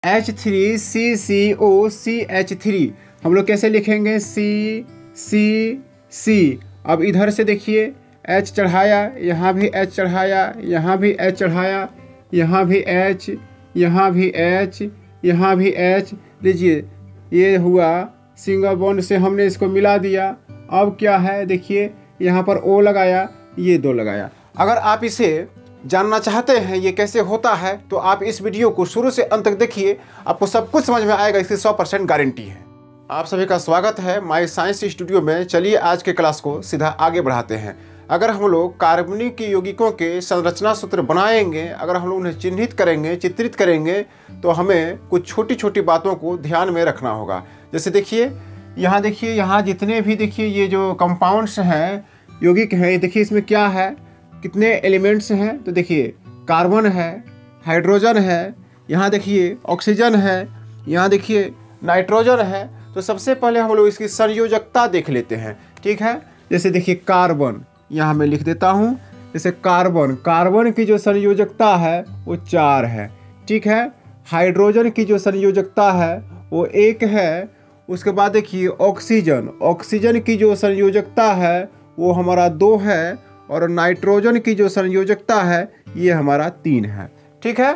H3CCOCH3 हम लोग कैसे लिखेंगे? C। अब इधर से देखिए H चढ़ाया, यहाँ भी H चढ़ाया, यहाँ भी H चढ़ाया, यहाँ भी H, यहाँ भी H, यहाँ भी H। लीजिए ये हुआ सिंगल बॉन्ड से हमने इसको मिला दिया। अब क्या है देखिए, यहाँ पर O लगाया, ये 2 लगाया। अगर आप इसे जानना चाहते हैं ये कैसे होता है तो आप इस वीडियो को शुरू से अंत तक देखिए, आपको सब कुछ समझ में आएगा, इसकी 100% गारंटी है। आप सभी का स्वागत है माय साइंस स्टूडियो में। चलिए आज के क्लास को सीधा आगे बढ़ाते हैं। अगर हम लोग कार्बनिक यौगिकों के संरचना सूत्र बनाएंगे, अगर हम लोग उन्हें चिन्हित करेंगे, चित्रित करेंगे, तो हमें कुछ छोटी छोटी बातों को ध्यान में रखना होगा। जैसे देखिए यहाँ जितने भी देखिए ये जो कंपाउंड्स हैं, यौगिक हैं, देखिए इसमें क्या है, कितने एलिमेंट्स हैं। तो देखिए कार्बन है, हाइड्रोजन है, यहाँ देखिए ऑक्सीजन है, यहाँ देखिए नाइट्रोजन है। तो सबसे पहले हम लोग इसकी संयोजकता देख लेते हैं, ठीक है। जैसे देखिए कार्बन, यहाँ मैं लिख देता हूँ। जैसे कार्बन की जो संयोजकता है वो 4 है, ठीक है। हाइड्रोजन की जो संयोजकता है वो 1 है। उसके बाद देखिए ऑक्सीजन की जो संयोजकता है वो हमारा 2 है, और नाइट्रोजन की जो संयोजकता है ये हमारा 3 है, ठीक है।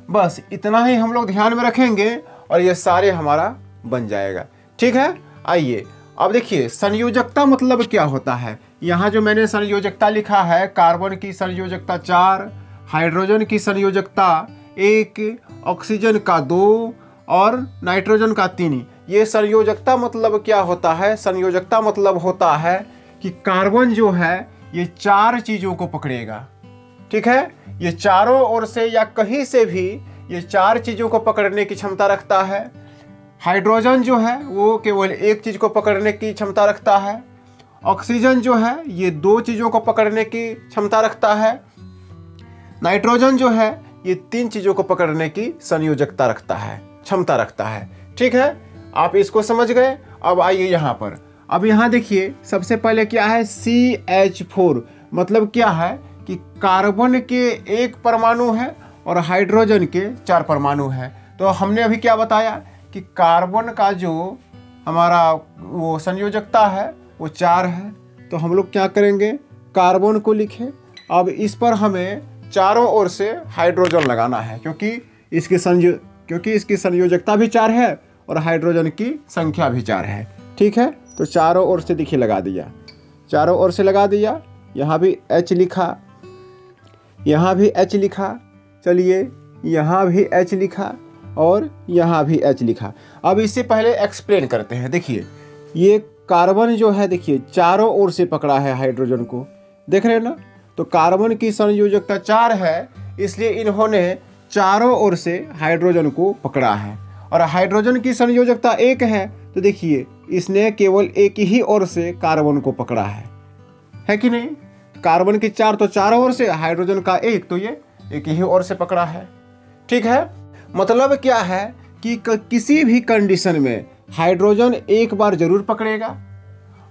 बस इतना ही हम लोग ध्यान में रखेंगे और ये सारे हमारा बन जाएगा, ठीक है। आइए अब देखिए संयोजकता मतलब क्या होता है। यहाँ जो मैंने संयोजकता लिखा है, कार्बन की संयोजकता 4, हाइड्रोजन की संयोजकता 1, ऑक्सीजन का 2 और नाइट्रोजन का 3। ये संयोजकता मतलब क्या होता है? संयोजकता मतलब होता है कि कार्बन जो है ये 4 चीज़ों को पकड़ेगा, ठीक है। ये चारों ओर से या कहीं से भी ये 4 चीज़ों को पकड़ने की क्षमता रखता है। हाइड्रोजन जो है वो केवल 1 चीज़ को पकड़ने की क्षमता रखता है। ऑक्सीजन जो है ये 2 चीज़ों को पकड़ने की क्षमता रखता है। नाइट्रोजन जो है ये 3 चीज़ों को पकड़ने की संयोजकता रखता है, क्षमता रखता है, ठीक है। आप इसको समझ गए। अब आइए यहाँ पर, अब यहाँ देखिए सबसे पहले क्या है, CH4 मतलब क्या है कि कार्बन के 1 परमाणु है और हाइड्रोजन के 4 परमाणु है। तो हमने अभी क्या बताया कि कार्बन का जो हमारा वो संयोजकता है वो 4 है। तो हम लोग क्या करेंगे, कार्बन को लिखें। अब इस पर हमें चारों ओर से हाइड्रोजन लगाना है, क्योंकि इसकी संयोजकता भी 4 है और हाइड्रोजन की संख्या भी 4 है, ठीक है। तो चारों ओर से देखिए लगा दिया, चारों ओर से लगा दिया। यहाँ भी H लिखा, यहाँ भी H लिखा, चलिए यहाँ भी H लिखा और यहाँ भी H लिखा। अब इससे पहले एक्सप्लेन करते हैं। देखिए ये कार्बन जो है देखिए चारों ओर से पकड़ा है हाइड्रोजन को, देख रहे हैं ना। तो कार्बन की संयोजकता 4 है, इसलिए इन्होंने चारों ओर से हाइड्रोजन को पकड़ा है। और हाइड्रोजन की संयोजकता 1 है, तो देखिए इसने केवल एक ही ओर से कार्बन को पकड़ा है कि नहीं। कार्बन की 4 तो चारों ओर से, हाइड्रोजन का 1 तो ये एक ही ओर से पकड़ा है, ठीक है। मतलब क्या है कि किसी भी कंडीशन में हाइड्रोजन 1 बार जरूर पकड़ेगा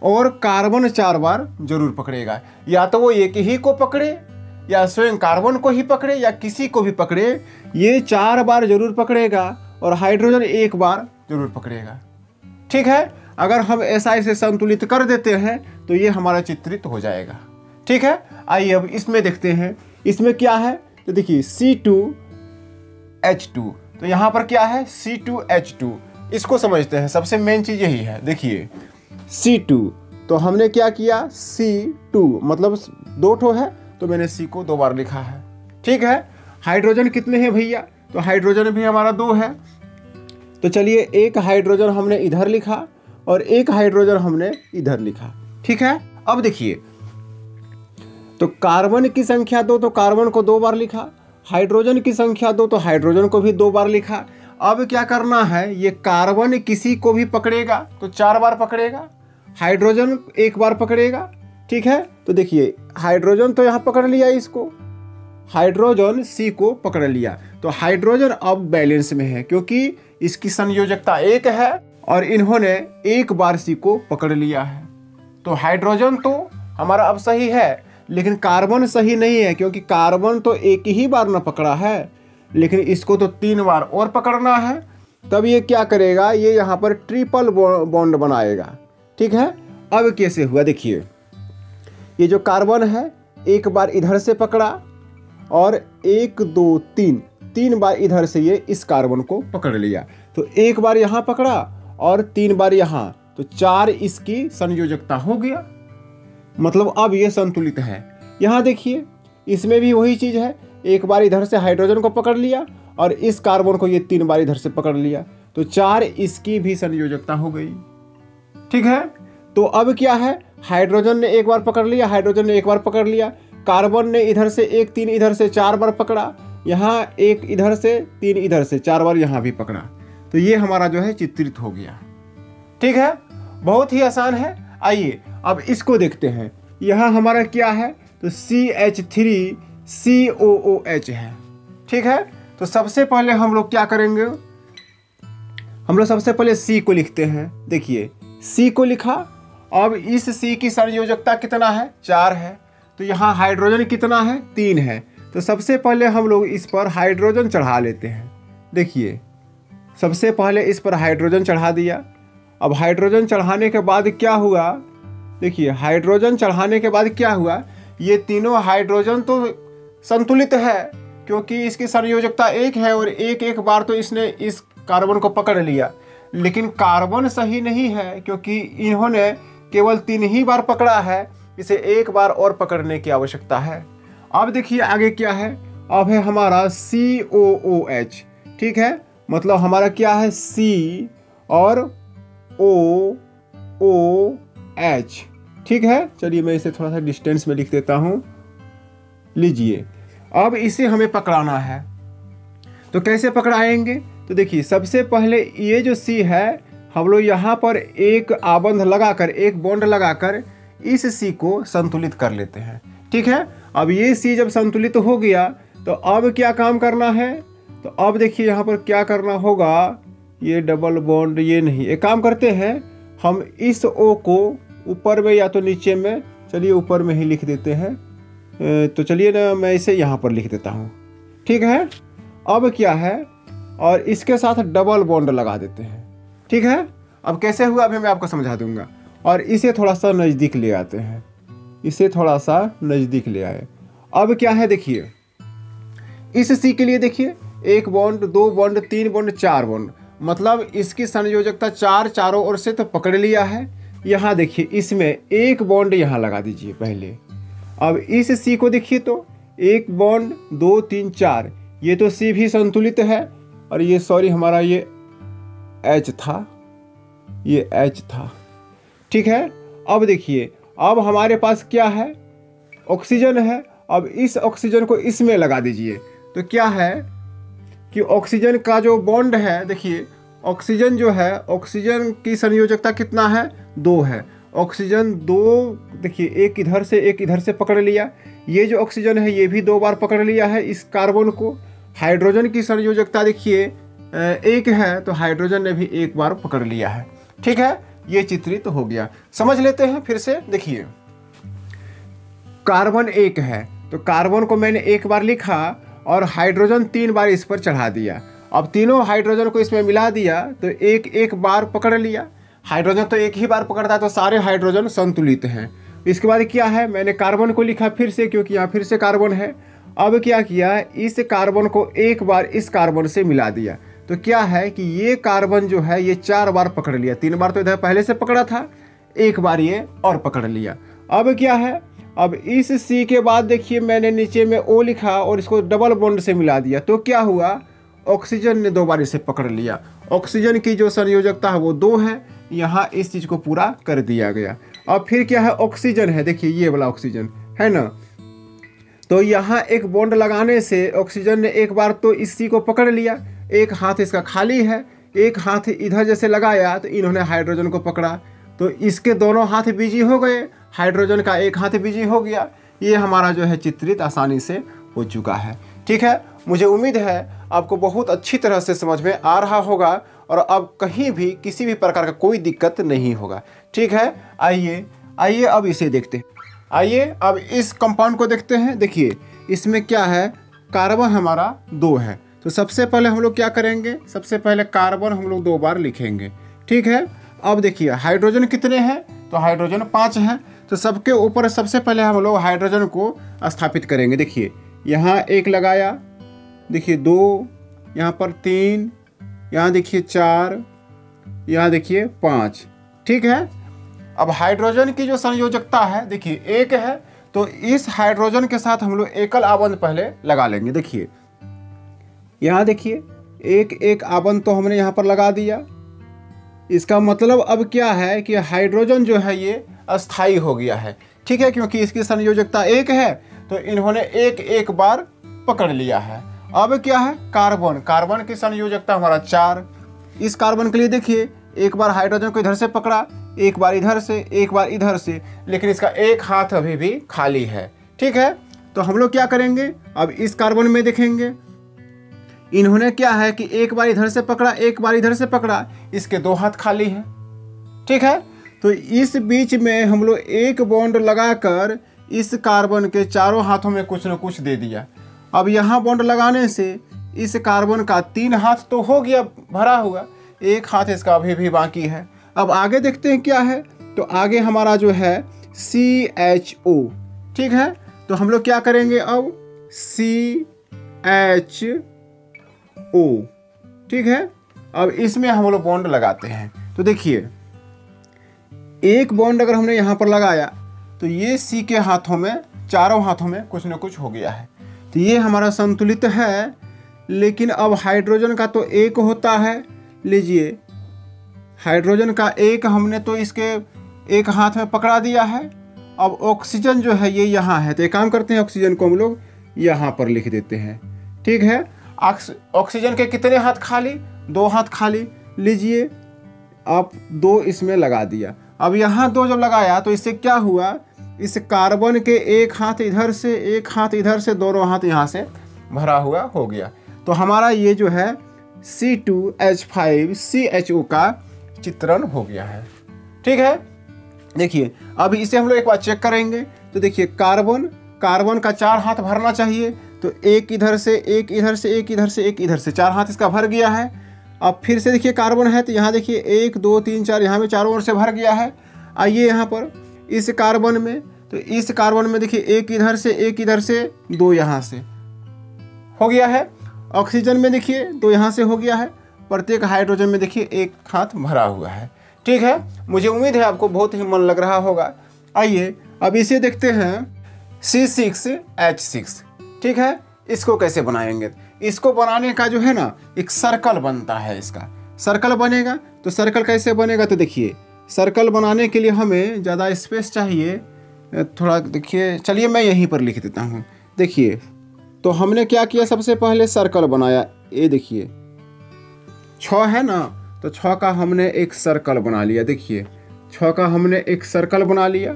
और कार्बन 4 बार जरूर पकड़ेगा। या तो वो एक ही को पकड़े, या स्वयं कार्बन को ही पकड़े, या किसी को भी पकड़े, ये 4 बार जरूर पकड़ेगा और हाइड्रोजन 1 बार जरूर पकड़ेगा, ठीक है। अगर हम ऐसा इसे संतुलित कर देते हैं तो ये हमारा चित्रित हो जाएगा, ठीक है। आइए अब इसमें देखते हैं, इसमें क्या है। तो देखिए C2H2, तो यहाँ पर क्या है, C2H2। इसको समझते हैं, सबसे मेन चीज़ यही है। देखिए C2, तो हमने क्या किया, C2 मतलब 2 ठो है, तो मैंने C को 2 बार लिखा है, ठीक है। हाइड्रोजन कितने हैं भैया, तो हाइड्रोजन भी हमारा 2 है। तो चलिए 1 हाइड्रोजन हमने इधर लिखा और 1 हाइड्रोजन हमने इधर लिखा, ठीक है। अब देखिए तो कार्बन की संख्या 2, तो कार्बन को 2 बार लिखा। हाइड्रोजन की संख्या 2, तो हाइड्रोजन को भी 2 बार लिखा। अब क्या करना है, ये कार्बन किसी को भी पकड़ेगा तो 4 बार पकड़ेगा, हाइड्रोजन 1 बार पकड़ेगा, ठीक है। तो देखिए हाइड्रोजन तो यहाँ पकड़ लिया, इसको हाइड्रोजन C को पकड़ लिया। तो हाइड्रोजन अब बैलेंस में है, क्योंकि इसकी संयोजकता 1 है और इन्होंने 1 बार C को पकड़ लिया है। तो हाइड्रोजन तो हमारा अब सही है, लेकिन कार्बन सही नहीं है, क्योंकि कार्बन तो 1 ही बार न पकड़ा है, लेकिन इसको तो 3 बार और पकड़ना है। तब ये क्या करेगा, ये यहाँ पर ट्रिपल बॉन्ड बनाएगा। ठीक है, अब कैसे हुआ देखिए, ये जो कार्बन है एक बार इधर से पकड़ा और 1 2 3 बार इधर से ये इस कार्बन को पकड़ लिया। तो एक बार यहाँ पकड़ा और 3 बार यहाँ, तो 4 इसकी संयोजकता हो गया। मतलब अब ये संतुलित है। यहाँ देखिए इसमें भी वही चीज़ है, एक बार इधर से हाइड्रोजन को पकड़ लिया और इस कार्बन को ये 3 बार इधर से पकड़ लिया, तो 4 इसकी भी संयोजकता हो गई। ठीक है, तो अब क्या है, हाइड्रोजन ने एक बार पकड़ लिया, हाइड्रोजन ने एक बार पकड़ लिया, कार्बन ने इधर से 1 3 इधर से 4 बार पकड़ा, यहाँ 1 इधर से 3 इधर से 4 बार यहाँ भी पकड़ा। तो ये हमारा जो है चित्रित हो गया। ठीक है, बहुत ही आसान है। आइए अब इसको देखते हैं। यहाँ हमारा क्या है, तो CH3COOH है। ठीक है, तो सबसे पहले हम लोग क्या करेंगे, हम लोग सबसे पहले C को लिखते हैं। देखिए C को लिखा, अब इस C की संयोजकता कितना है, 4 है। तो यहाँ हाइड्रोजन कितना है, 3 है। तो सबसे पहले हम लोग इस पर हाइड्रोजन चढ़ा लेते हैं। देखिए सबसे पहले इस पर हाइड्रोजन चढ़ा दिया। अब हाइड्रोजन चढ़ाने के बाद क्या हुआ, देखिए हाइड्रोजन चढ़ाने के बाद क्या हुआ, ये तीनों हाइड्रोजन तो संतुलित है क्योंकि इसकी संयोजकता 1 है और एक बार तो इसने इस कार्बन को पकड़ लिया। लेकिन कार्बन सही नहीं है क्योंकि इन्होंने केवल 3 ही बार पकड़ा है, इसे 1 बार और पकड़ने की आवश्यकता है। अब देखिए आगे क्या है, अब है हमारा COOH। ठीक है, मतलब हमारा क्या है, C और OH। ठीक है, चलिए मैं इसे थोड़ा सा डिस्टेंस में लिख देता हूँ। लीजिए अब इसे हमें पकड़ाना है, तो कैसे पकड़ाएंगे, तो देखिए सबसे पहले ये जो C है, हम लोग यहाँ पर एक आबंध लगाकर, एक बॉन्ड लगाकर इस C को संतुलित कर लेते हैं। ठीक है, अब ये C जब संतुलित हो गया तो अब क्या काम करना है, तो अब देखिए यहाँ पर क्या करना होगा, ये डबल बॉन्ड ये नहीं, एक काम करते हैं, हम इस O को ऊपर में या तो नीचे में, चलिए ऊपर में ही लिख देते हैं। तो चलिए ना मैं इसे यहाँ पर लिख देता हूँ। ठीक है, अब क्या है, और इसके साथ डबल बॉन्ड लगा देते हैं। ठीक है, अब कैसे हुआ अभी मैं आपको समझा दूंगा। और इसे थोड़ा सा नज़दीक ले आते हैं, इसे थोड़ा सा नज़दीक ले आए। अब क्या है देखिए, इस C के लिए देखिए 1 बॉन्ड 2 बॉन्ड 3 बॉन्ड 4 बॉन्ड, मतलब इसकी संयोजकता 4 चारों ओर से तो पकड़ लिया है। यहाँ देखिए इसमें 1 बॉन्ड यहाँ लगा दीजिए पहले। अब इस C को देखिए तो 1 बॉन्ड 2 3 4, ये तो C भी संतुलित है। और ये सॉरी हमारा ये H था, ये H था। ठीक है, अब देखिए अब हमारे पास क्या है, ऑक्सीजन है। अब इस ऑक्सीजन को इसमें लगा दीजिए, तो क्या है कि ऑक्सीजन का जो बॉन्ड है, देखिए ऑक्सीजन जो है, ऑक्सीजन की संयोजकता कितना है, 2 है। ऑक्सीजन 2, देखिए एक इधर से एक इधर से पकड़ लिया, ये जो ऑक्सीजन है ये भी 2 बार पकड़ लिया है इस कार्बन को। हाइड्रोजन की संयोजकता देखिए 1 है, तो हाइड्रोजन ने भी 1 बार पकड़ लिया है। ठीक है, ये चित्रित हो गया। समझ लेते हैं फिर से। देखिए कार्बन 1 है, तो कार्बन को मैंने 1 बार लिखा और हाइड्रोजन 3 बार इस पर चढ़ा दिया। अब तीनों हाइड्रोजन को इसमें मिला दिया तो 1 बार पकड़ लिया। हाइड्रोजन तो 1 ही बार पकड़ता है, तो सारे हाइड्रोजन संतुलित हैं। इसके बाद क्या है, मैंने कार्बन को लिखा फिर से क्योंकि यहाँ फिर से कार्बन है। अब क्या किया, इस कार्बन को 1 बार इस कार्बन से मिला दिया, तो क्या है कि ये कार्बन जो है ये 4 बार पकड़ लिया। 3 बार तो इधर पहले से पकड़ा था, 1 बार ये और पकड़ लिया। अब क्या है, अब इस C के बाद देखिए मैंने नीचे में O लिखा और इसको डबल बॉन्ड से मिला दिया, तो क्या हुआ, ऑक्सीजन ने 2 बार इसे पकड़ लिया। ऑक्सीजन की जो संयोजकता है वो 2 है, यहाँ इस चीज़ को पूरा कर दिया गया। अब फिर क्या है, ऑक्सीजन है, देखिए ये वाला ऑक्सीजन है ना, तो यहाँ एक बॉन्ड लगाने से ऑक्सीजन ने 1 बार तो इस C को पकड़ लिया, 1 हाथ इसका खाली है, 1 हाथ इधर जैसे लगाया तो इन्होंने हाइड्रोजन को पकड़ा, तो इसके दोनों हाथ बिजी हो गए, हाइड्रोजन का 1 हाथ बिजी हो गया। ये हमारा जो है चित्रित आसानी से हो चुका है। ठीक है, मुझे उम्मीद है आपको बहुत अच्छी तरह से समझ में आ रहा होगा और अब कहीं भी किसी भी प्रकार का कोई दिक्कत नहीं होगा। ठीक है, आइए अब इसे देखते हैं। आइए अब इस कंपाउंड को देखते हैं। देखिए इसमें क्या है, कार्बन हमारा 2 है, तो सबसे पहले हम लोग क्या करेंगे, सबसे पहले कार्बन हम लोग 2 बार लिखेंगे, ठीक है। अब देखिए हाइड्रोजन कितने हैं, तो हाइड्रोजन 5 हैं। तो सबके ऊपर सबसे पहले हम लोग हाइड्रोजन को स्थापित करेंगे। देखिए यहाँ 1 लगाया, देखिए 2, यहाँ पर 3, यहाँ देखिए 4, यहाँ देखिए 5, ठीक है। अब हाइड्रोजन की जो संयोजकता है देखिए 1 है, तो इस हाइड्रोजन के साथ हम लोग एकल आबंध पहले लगा लेंगे। देखिए यहाँ देखिए 1 आबंध तो हमने यहाँ पर लगा दिया। इसका मतलब अब क्या है कि हाइड्रोजन जो है ये अस्थाई हो गया है, ठीक है, क्योंकि इसकी संयोजकता 1 है, तो इन्होंने 1 बार पकड़ लिया है। अब क्या है, कार्बन, कार्बन की संयोजकता हमारा 4। इस कार्बन के लिए देखिए 1 बार हाइड्रोजन को इधर से पकड़ा, 1 बार इधर से, 1 बार इधर से, लेकिन इसका 1 हाथ अभी भी खाली है, ठीक है। तो हम लोग क्या करेंगे, अब इस कार्बन में देखेंगे इन्होंने क्या है कि 1 बार इधर से पकड़ा, 1 बार इधर से पकड़ा, इसके 2 हाथ खाली हैं, ठीक है। तो इस बीच में हम लोग 1 बॉन्ड लगाकर इस कार्बन के चारों हाथों में कुछ न कुछ दे दिया। अब यहाँ बॉन्ड लगाने से इस कार्बन का 3 हाथ तो हो गया भरा हुआ, 1 हाथ इसका अभी भी बाकी है। अब आगे देखते हैं क्या है, तो आगे हमारा जो है CHO, ठीक है। तो हम लोग क्या करेंगे अब, CHO, ठीक है। अब इसमें हम लोग बॉन्ड लगाते हैं। तो देखिए 1 बॉन्ड अगर हमने यहाँ पर लगाया तो ये C के हाथों में, चारों हाथों में कुछ न कुछ हो गया है, तो ये हमारा संतुलित है। लेकिन अब हाइड्रोजन का तो 1 होता है, लीजिए हाइड्रोजन का 1 हमने तो इसके 1 हाथ में पकड़ा दिया है। अब ऑक्सीजन जो है ये यहाँ है, तो एक काम करते हैं, ऑक्सीजन को हम लोग यहाँ पर लिख देते हैं, ठीक है। ऑक्सीजन के कितने हाथ खाली, 2 हाथ खाली, लीजिए आप 2 इसमें लगा दिया। अब यहाँ 2 जब लगाया तो इससे क्या हुआ, इस कार्बन के 1 हाथ इधर से, 1 हाथ इधर से, दोनों हाथ यहाँ से भरा हुआ हो गया। तो हमारा ये जो है C2H5CHO का चित्रण हो गया है, ठीक है। देखिए अब इसे हम लोग एक बार चेक करेंगे। तो देखिए कार्बन, कार्बन का 4 हाथ भरना चाहिए, तो 1 इधर से, 1 इधर से, 1 इधर से, 1 इधर से, 4 हाथ इसका भर गया है। अब फिर से देखिए कार्बन है, तो यहाँ देखिए 1 2 3 4, यहाँ में चारों ओर से भर गया है। आइए यहाँ पर इस कार्बन में, तो इस कार्बन में देखिए 1 इधर से, 1 इधर से, 2 यहाँ से हो गया है। ऑक्सीजन में देखिए 2 यहाँ से हो गया है। प्रत्येक हाइड्रोजन में देखिए 1 हाथ भरा हुआ है, ठीक है। मुझे उम्मीद है आपको बहुत ही मन लग रहा होगा। आइए अब इसे देखते हैं C6H6, ठीक है। इसको कैसे बनाएंगे, इसको बनाने का जो है ना एक सर्कल बनता है, इसका सर्कल बनेगा। तो सर्कल कैसे बनेगा, तो देखिए सर्कल बनाने के लिए हमें ज़्यादा स्पेस चाहिए थोड़ा। देखिए चलिए मैं यहीं पर लिख देता हूँ। देखिए तो हमने क्या किया, सबसे पहले सर्कल बनाया, ये देखिए 6 है ना, तो 6 का हमने एक सर्कल बना लिया। देखिए 6 का हमने एक सर्कल बना लिया।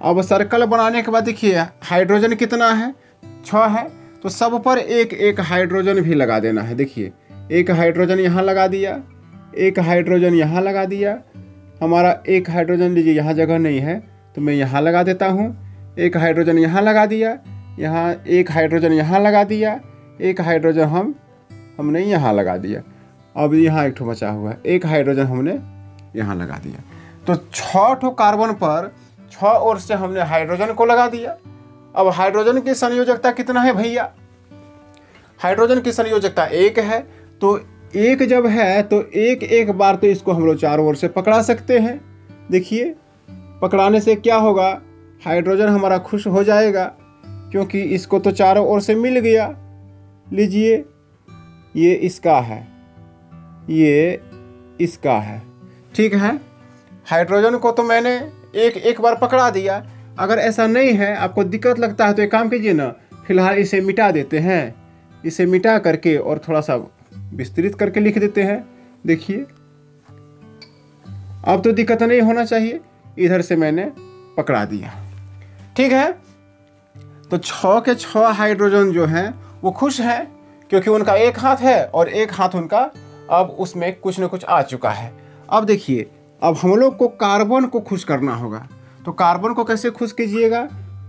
अब सर्कल बनाने के बाद देखिए हाइड्रोजन कितना है, 6 है, तो सब पर 1 हाइड्रोजन भी लगा देना है। देखिए 1 हाइड्रोजन यहाँ लगा दिया, 1 हाइड्रोजन यहाँ लगा दिया। हमारा 1 हाइड्रोजन लीजिए यहाँ जगह नहीं है, तो मैं यहाँ लगा देता हूँ। 1 हाइड्रोजन यहाँ लगा दिया, यहाँ 1 हाइड्रोजन यहाँ लगा दिया, 1 हाइड्रोजन हमने यहाँ लगा दिया। अब यहाँ 1 ठो बचा हुआ है, 1 हाइड्रोजन हमने यहाँ लगा दिया। तो 6 ठो कार्बन पर 6 ओर से हमने हाइड्रोजन को लगा दिया। अब हाइड्रोजन की संयोजकता कितना है भैया, हाइड्रोजन की संयोजकता 1 है, तो 1 जब है तो 1 बार तो इसको हम लोग चारों ओर से पकड़ा सकते हैं। देखिए पकड़ाने से क्या होगा, हाइड्रोजन हमारा खुश हो जाएगा, क्योंकि इसको तो चारों ओर से मिल गया। लीजिए ये इसका है, ये इसका है, ठीक है। हाइड्रोजन को तो मैंने एक बार पकड़ा दिया। अगर ऐसा नहीं है, आपको दिक्कत लगता है, तो एक काम कीजिए ना, फिलहाल इसे मिटा देते हैं। इसे मिटा करके और थोड़ा सा विस्तृत करके लिख देते हैं। देखिए अब तो दिक्कत नहीं होना चाहिए, इधर से मैंने पकड़ा दिया, ठीक है। तो 6 के 6 हाइड्रोजन जो हैं वो खुश हैं, क्योंकि उनका 1 हाथ है और 1 हाथ उनका अब उसमें कुछ न कुछ आ चुका है। अब देखिए अब हम लोग को कार्बन को खुश करना होगा। तो कार्बन को कैसे खुश कीजिएगा,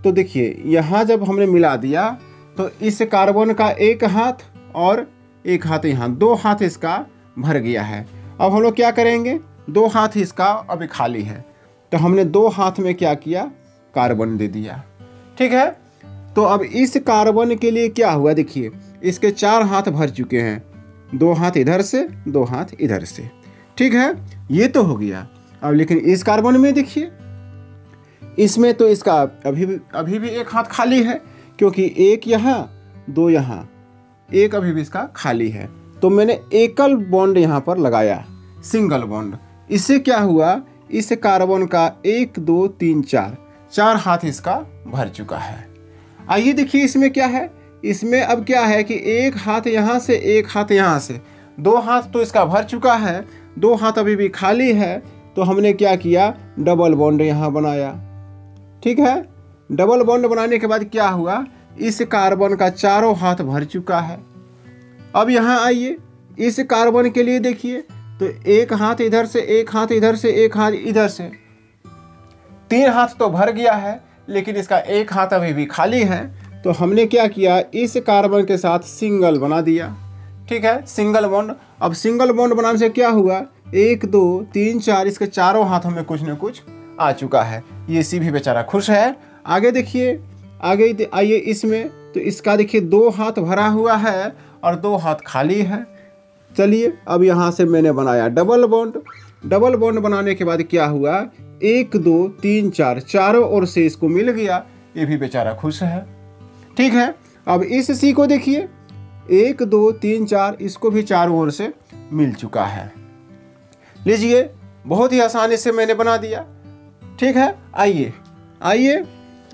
तो देखिए यहाँ जब हमने मिला दिया तो इस कार्बन का 1 हाथ और एक हाथ यहाँ, 2 हाथ इसका भर गया है। अब हम लोग क्या करेंगे, 2 हाथ इसका अभी खाली है, तो हमने 2 हाथ में क्या किया, कार्बन दे दिया। ठीक है, तो अब इस कार्बन के लिए क्या हुआ, देखिए इसके 4 हाथ भर चुके हैं, 2 हाथ इधर से, 2 हाथ इधर से। ठीक है, ये तो हो गया। अब लेकिन इस कार्बन में देखिए, इसमें तो इसका अभी भी एक हाथ खाली है, क्योंकि एक यहाँ 2 यहाँ, एक अभी भी इसका खाली है। तो मैंने एकल बॉन्ड यहाँ पर लगाया, सिंगल बॉन्ड। इससे क्या हुआ, इस कार्बन का 1 2 3 4 हाथ इसका भर चुका है। आइए देखिए इसमें क्या है, इसमें अब क्या है कि एक हाथ यहाँ से, एक हाथ यहाँ से, 2 हाथ तो इसका भर चुका है, 2 हाथ अभी भी खाली है। तो हमने क्या किया, डबल बॉन्ड यहाँ बनाया। ठीक है, डबल बॉन्ड बनाने के बाद क्या हुआ, इस कार्बन का 4 हाथ भर चुका है। अब यहाँ आइए, इस कार्बन के लिए देखिए, तो एक हाथ इधर से, एक हाथ इधर से, एक हाथ इधर से, 3 हाथ तो भर गया है, लेकिन इसका एक हाथ अभी भी खाली है। तो हमने क्या किया, इस कार्बन के साथ सिंगल बना दिया। ठीक है, सिंगल बॉन्ड। अब सिंगल बॉन्ड बनाने से क्या हुआ, 1 2 3 4, इसके 4 हाथों में कुछ न कुछ आ चुका है। ये सी भी बेचारा खुश है। आगे देखिए, आगे आइए इसमें, तो इसका देखिए 2 हाथ भरा हुआ है और 2 हाथ खाली है। चलिए अब यहाँ से मैंने बनाया डबल बॉन्ड। डबल बॉन्ड बनाने के बाद क्या हुआ, 1 2 3 4, चारों ओर से इसको मिल गया। ये भी बेचारा खुश है। ठीक है, अब इस सी को देखिए, 1 2 3 4, इसको भी चारों ओर से मिल चुका है। लीजिए, बहुत ही आसानी से मैंने बना दिया। ठीक है, आइए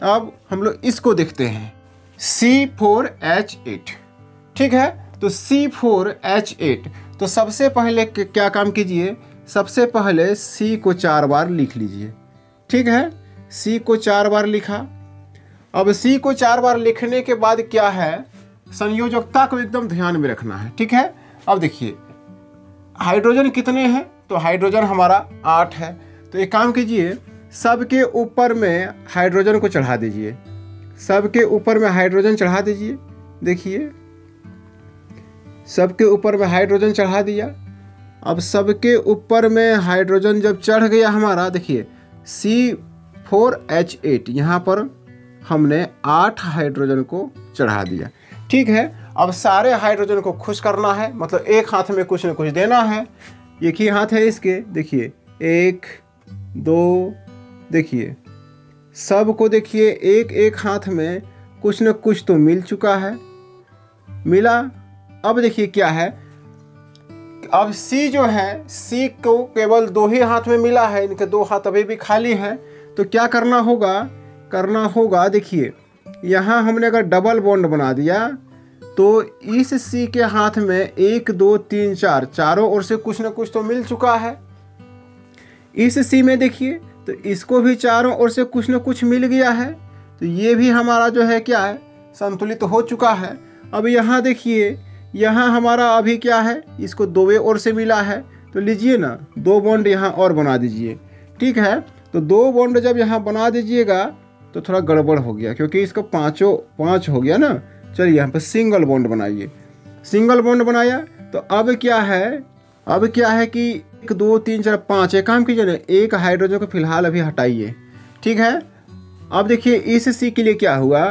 अब हम लोग इसको देखते हैं, C4H8। ठीक है, तो C4H8, तो सबसे पहले क्या काम कीजिए, सबसे पहले C को 4 बार लिख लीजिए। ठीक है, C को 4 बार लिखा। अब C को 4 बार लिखने के बाद क्या है, संयोजकता को एकदम ध्यान में रखना है। ठीक है, अब देखिए हाइड्रोजन कितने हैं, तो हाइड्रोजन हमारा 8 है। तो एक काम कीजिए, सबके ऊपर में हाइड्रोजन को चढ़ा दीजिए, सबके ऊपर में हाइड्रोजन चढ़ा दीजिए। देखिए सबके ऊपर में हाइड्रोजन चढ़ा दिया। अब सबके ऊपर में हाइड्रोजन जब चढ़ गया हमारा, देखिए C4H8, यहाँ पर हमने 8 हाइड्रोजन को चढ़ा दिया। ठीक है, अब सारे हाइड्रोजन को खुश करना है, मतलब एक हाथ में कुछ न कुछ देना है। एक ही हाथ है इसके, देखिए 1 2, देखिए सबको देखिए एक एक हाथ में कुछ न कुछ तो मिल चुका है, मिला। अब देखिए क्या है, अब C जो है, C को केवल 2 ही हाथ में मिला है, इनके 2 हाथ अभी भी खाली है। तो क्या करना होगा, देखिए यहाँ हमने अगर डबल बॉन्ड बना दिया, तो इस C के हाथ में 1 2 3 4, चारों ओर से कुछ न कुछ तो मिल चुका है। इस C में देखिए, तो इसको भी चारों ओर से कुछ न कुछ मिल गया है। तो ये भी हमारा जो है क्या है, संतुलित हो चुका है। अब यहाँ देखिए, यहाँ हमारा अभी क्या है, इसको 2 ओर से मिला है। तो लीजिए ना, 2 बॉन्ड यहाँ और बना दीजिए। ठीक है, तो 2 बॉन्ड जब यहाँ बना दीजिएगा तो थोड़ा गड़बड़ हो गया, क्योंकि इसको 5 हो गया ना। चलिए यहाँ पर सिंगल बॉन्ड बनाइए। सिंगल बॉन्ड बनाया, तो अब क्या है कि 1 2 3 4 5, एक काम कीजिए ना, एक हाइड्रोजन को फिलहाल अभी हटाइए। ठीक है, अब देखिए इस C के लिए क्या हुआ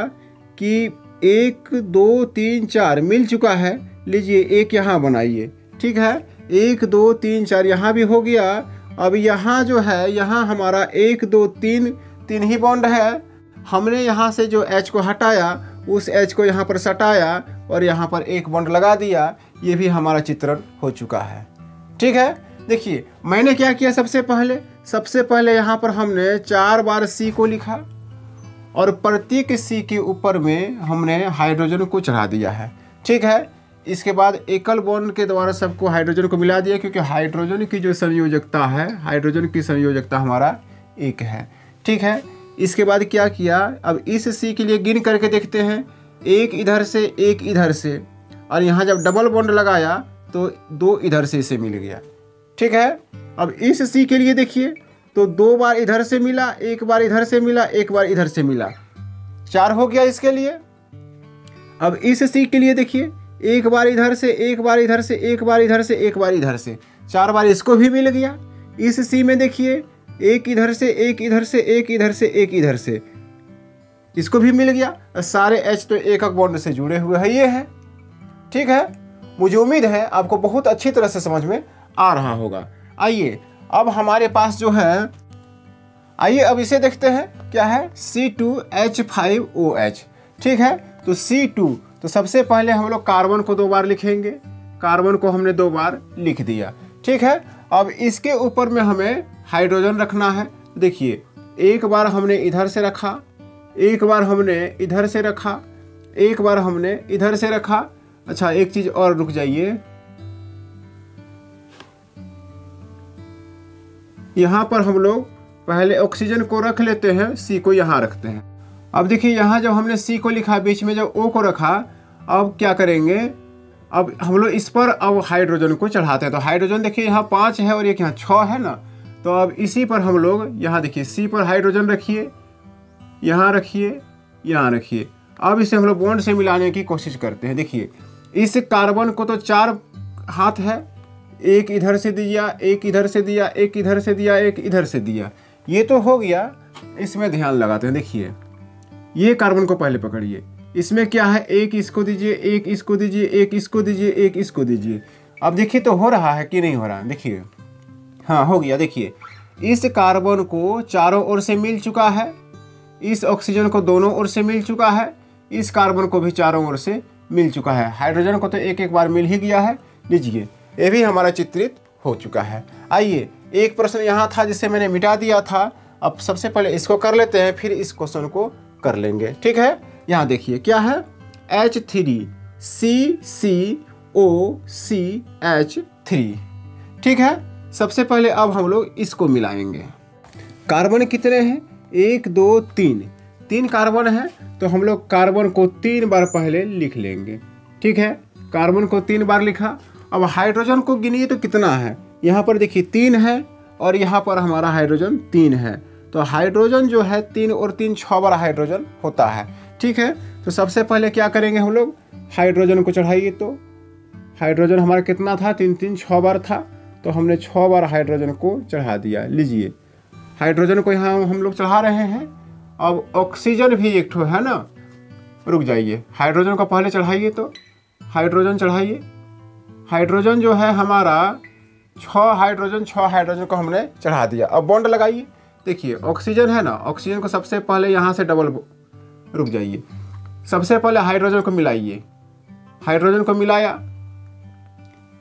कि 1 2 3 4 मिल चुका है। लीजिए एक यहाँ बनाइए। ठीक है, 1 2 3 4 यहाँ भी हो गया। अब यहाँ जो है, यहाँ हमारा 1 2 3 ही बॉन्ड है। हमने यहाँ से जो H को हटाया, उस H को यहाँ पर सटाया और यहाँ पर एक बॉन्ड लगा दिया। ये भी हमारा चित्रण हो चुका है। ठीक है, देखिए मैंने क्या किया, सबसे पहले यहाँ पर हमने 4 बार C को लिखा और प्रत्येक C के ऊपर में हमने हाइड्रोजन को चढ़ा दिया है। ठीक है, इसके बाद एकल बॉन्ड के द्वारा सबको हाइड्रोजन को मिला दिया, क्योंकि हाइड्रोजन की जो संयोजकता है, हाइड्रोजन की संयोजकता हमारा 1 है। ठीक है, इसके बाद क्या किया, अब इस C के लिए गिन करके देखते हैं, 1 इधर से 1 इधर से, और यहाँ जब डबल बॉन्ड लगाया तो 2 इधर से इसे मिल गया। ठीक है, अब इस C के लिए देखिए, तो 2 बार इधर से मिला, 1 बार इधर से मिला, 1 बार इधर से मिला, 4 हो गया इसके लिए। अब इस C के लिए देखिए, एक बार इधर से, एक बार इधर से, एक बार इधर से, एक बार इधर से, 4 बार इसको भी मिल गया। इस सी में देखिए एक इधर से, एक इधर से, एक इधर से, एक इधर से, इसको भी मिल गया। सारे H तो एक एक बॉन्ड से जुड़े हुए हैं, ये है। ठीक है, मुझे उम्मीद है आपको बहुत अच्छी तरह से समझ में आ रहा होगा। आइए अब हमारे पास जो है, आइए अब इसे देखते हैं क्या है, C2H5OH। ठीक है, तो C2, तो सबसे पहले हम लोग कार्बन को 2 बार लिखेंगे, कार्बन को हमने 2 बार लिख दिया। ठीक है, अब इसके ऊपर में हमें हाइड्रोजन रखना है। देखिए एक बार हमने इधर से रखा, एक बार हमने इधर से रखा, एक बार हमने इधर से रखा। अच्छा एक चीज और, रुक जाइए, यहां पर हम लोग पहले ऑक्सीजन को रख लेते हैं, सी को यहां रखते हैं। अब देखिए यहां जब हमने सी को लिखा, बीच में जब ओ को रखा, अब क्या करेंगे, अब हम लोग इस पर अब हाइड्रोजन को चढ़ाते हैं। तो हाइड्रोजन देखिए यहाँ 5 है और एक यहाँ 6 है ना, तो अब इसी पर हम लोग यहाँ देखिए सी पर हाइड्रोजन रखिए, यहाँ रखिए, यहाँ रखिए। अब इसे हम लोग बॉन्ड से मिलाने की कोशिश करते हैं। देखिए इस कार्बन को तो 4 हाथ है, एक इधर से दिया, एक इधर से दिया, एक इधर से दिया, एक इधर से दिया, ये तो हो गया। इसमें ध्यान लगाते हैं, देखिए ये कार्बन को पहले पकड़िए, इसमें क्या है, एक इसको दीजिए, एक इसको दीजिए, एक इसको दीजिए, एक इसको दीजिए। अब देखिए तो हो रहा है कि नहीं हो रहा है, देखिए हाँ हो गया। देखिए इस कार्बन को चारों ओर से मिल चुका है, इस ऑक्सीजन को दोनों ओर से मिल चुका है, इस कार्बन को भी चारों ओर से मिल चुका है, हाइड्रोजन को तो एक एक बार मिल ही गया है। लीजिए ये भी हमारा चित्रित हो चुका है। आइए एक प्रश्न यहाँ था जिसे मैंने मिटा दिया था, अब सबसे पहले इसको कर लेते हैं, फिर इस क्वेश्चन को कर लेंगे। ठीक है, यहाँ देखिए क्या है, H3CCOCH3। ठीक है, सबसे पहले अब हम लोग इसको मिलाएंगे। कार्बन कितने हैं, 1 2 3, 3 कार्बन है, तो हम लोग कार्बन को 3 बार पहले लिख लेंगे। ठीक है, कार्बन को 3 बार लिखा। अब हाइड्रोजन को गिनिए तो कितना है, यहाँ पर देखिए 3 है और यहाँ पर हमारा हाइड्रोजन 3 है, तो हाइड्रोजन जो है 3 और 3 6 बार हाइड्रोजन होता है। ठीक है, तो सबसे पहले क्या करेंगे हम लोग, हाइड्रोजन को चढ़ाइए। तो हाइड्रोजन हमारा कितना था, 3 3 6 बार था, तो हमने 6 बार हाइड्रोजन को चढ़ा दिया। लीजिए हाइड्रोजन को यहाँ हम लोग चढ़ा रहे हैं। अब ऑक्सीजन भी एक ठो है ना, रुक जाइए, हाइड्रोजन को पहले चढ़ाइए, तो हाइड्रोजन चढ़ाइए। हाइड्रोजन जो है हमारा 6 हाइड्रोजन को हमने चढ़ा दिया। अब बॉन्ड लगाइए, देखिए ऑक्सीजन है ना, ऑक्सीजन को सबसे पहले यहाँ से डबल, रुक जाइए, सबसे पहले हाइड्रोजन को मिलाइए, हाइड्रोजन को मिलाया।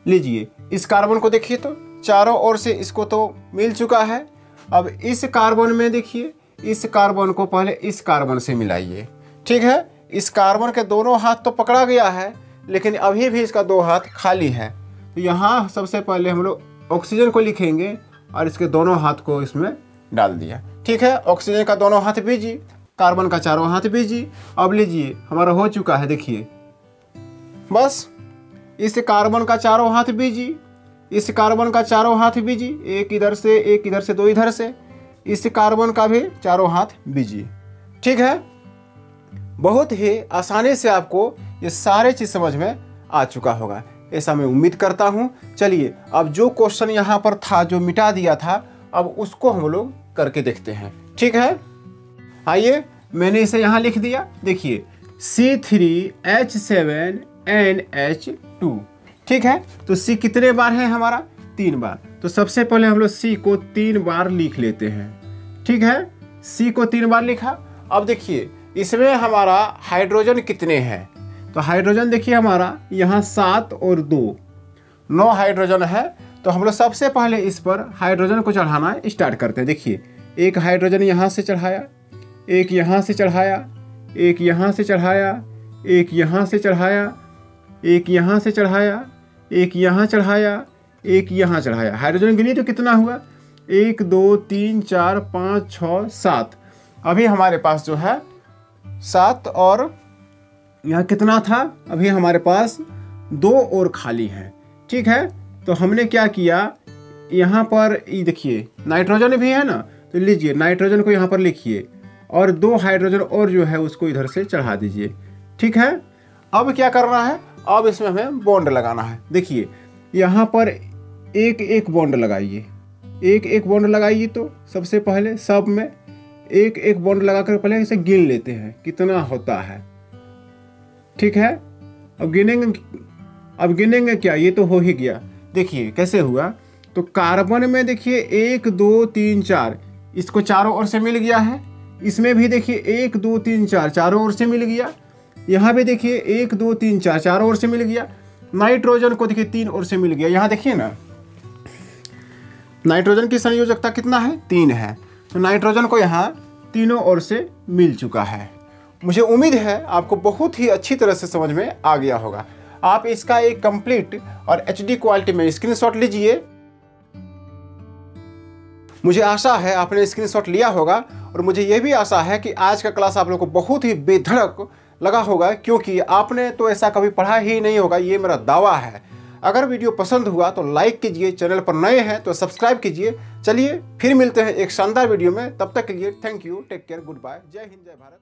लीजिए इस कार्बन को देखिए, तो चारों ओर से इसको तो मिल चुका है। अब इस कार्बन में देखिए, इस कार्बन को पहले इस कार्बन से मिलाइए। ठीक है, इस कार्बन के दोनों हाथ तो पकड़ा गया है, लेकिन अभी भी इसका 2 हाथ खाली है, तो यहाँ सबसे पहले हम लोग ऑक्सीजन को लिखेंगे और इसके दोनों हाथ को इसमें डाल दिया। ठीक है, ऑक्सीजन का दोनों हाथ बीजी, कार्बन का चारों हाथ बीजी। अब लीजिए हमारा हो चुका है, देखिए बस इस कार्बन का चारों हाथ बीजी, इस कार्बन का चारों हाथ बीजी, एक इधर से, एक इधर से, 2 इधर से, इस कार्बन का भी चारों हाथ बीजी। ठीक है, बहुत ही आसानी से आपको ये सारे चीज समझ में आ चुका होगा, ऐसा मैं उम्मीद करता हूँ। चलिए अब जो क्वेश्चन यहाँ पर था, जो मिटा दिया था, अब उसको हम लोग करके देखते हैं। ठीक है, आइए मैंने इसे यहाँ लिख दिया। देखिए C3H7NH2। ठीक है, तो C कितने बार है हमारा, 3 बार, तो सबसे पहले हम लोग C को 3 बार लिख लेते हैं। ठीक है, C को 3 बार लिखा। अब देखिए इसमें हमारा हाइड्रोजन कितने हैं, तो हाइड्रोजन देखिए हमारा यहाँ 7 और 2 9 हाइड्रोजन है। तो हम लोग सबसे पहले इस पर हाइड्रोजन को चढ़ाना स्टार्ट करते हैं। देखिए एक हाइड्रोजन यहाँ से चढ़ाया, एक यहाँ से चढ़ाया, एक यहाँ से चढ़ाया, एक यहाँ से चढ़ाया, एक यहाँ से चढ़ाया, एक यहाँ चढ़ाया, एक यहाँ चढ़ाया। हाइड्रोजन गिनिए तो कितना हुआ, 1 2 3 4 5 6 7। अभी हमारे पास जो है 7 और यहाँ कितना था, अभी हमारे पास 2 और खाली है। ठीक है, तो हमने क्या किया, यहाँ पर ये देखिए नाइट्रोजन भी है ना, तो लीजिए नाइट्रोजन को यहाँ पर लिखिए और 2 हाइड्रोजन और जो है उसको इधर से चढ़ा दीजिए। ठीक है, अब क्या करना है, अब इसमें हमें बॉन्ड लगाना है। देखिए यहाँ पर एक एक बॉन्ड लगाइए, एक एक बॉन्ड लगाइए। तो सबसे पहले सब में एक एक बॉन्ड लगाकर पहले इसे गिन लेते हैं कितना होता है। ठीक है, अब गिनेंगे क्या, ये तो हो ही गया। देखिए कैसे हुआ, तो कार्बन में देखिए 1 2 3 4, इसको चारों ओर से मिल गया है। इसमें भी देखिए 1 2 3 4 चारों ओर से मिल गया। यहाँ भी देखिए 1 2 3 4 चारों ओर से मिल गया। नाइट्रोजन को देखिए 3 ओर से मिल गया। यहाँ देखिए ना, नाइट्रोजन की संयोजकता कितना है, 3 है। तो नाइट्रोजन को यहाँ तीनों ओर से मिल चुका है। मुझे उम्मीद है आपको बहुत ही अच्छी तरह से समझ में आ गया होगा। आप इसका एक कंप्लीट और HD क्वालिटी में स्क्रीनशॉट लीजिए। मुझे आशा है आपने स्क्रीनशॉट लिया होगा और मुझे यह भी आशा है कि आज का क्लास आप लोगों को बहुत ही बेधड़क लगा होगा, क्योंकि आपने तो ऐसा कभी पढ़ा ही नहीं होगा, ये मेरा दावा है। अगर वीडियो पसंद हुआ तो लाइक कीजिए, चैनल पर नए हैं तो सब्सक्राइब कीजिए। चलिए फिर मिलते हैं एक शानदार वीडियो में, तब तक के लिए thank you, take care, goodbye, जय हिंद, जय भारत।